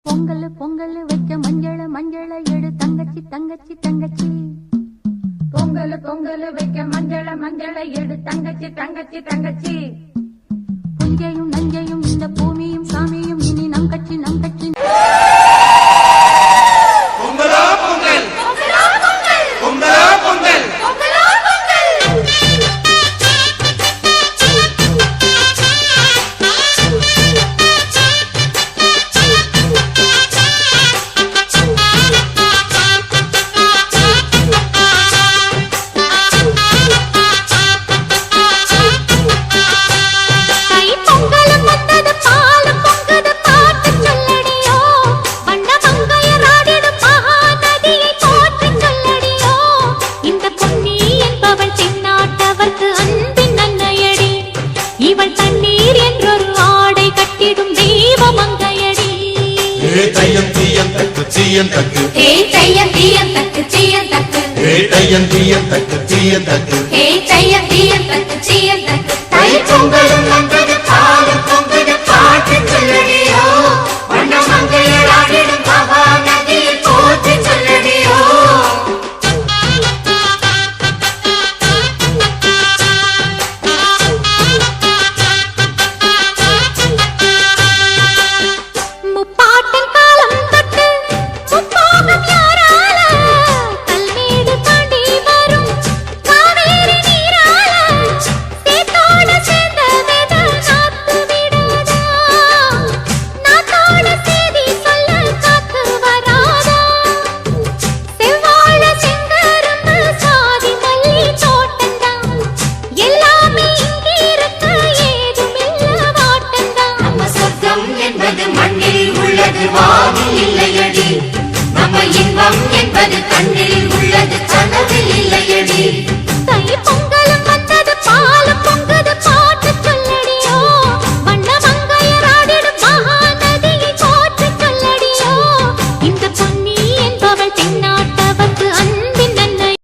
பொங்கல் பொங்கல் வைக்க மஞ்சள மஞ்சள எடு தங்கச்சி தங்கச்சி தங்கச்சி. பொங்கல் பொங்கல் வைக்க மஞ்சள மஞ்சள எடு தங்கச்சி தங்கச்சி தங்கச்சி. புஞ்சையும் நஞ்சையும் இந்த பூமியும் சாமியும் இனி நம் கட்சி நம் கட்சி. பொங்கலா பொங்கல் பொங்கலா பொங்கல் பொங்கலா பொங்கல் பொங்கலா பொங்கல். தையம் தீயம் தக்கு தீயம் தக்கு ஹே தையம் தீயம் தக்கு தீயம் தக்கு ஹே தையம் தீயம் தக்கு தீயம் தக்கு ஹே தையம் தீயம் தக்கு தீயம் தக்கு. தை பொங்கலும் வந்தது பாலும் பொங்குது பாட்டு சொல்லடியோ வண்ண மங்கையர் ஆடிடும் மகா நதியை போற்றி சொல்லடியோ. மண்ணில் உள்ளது வானில் இல்லையடி நம்ம இன்பம் என்பது கண்ணில்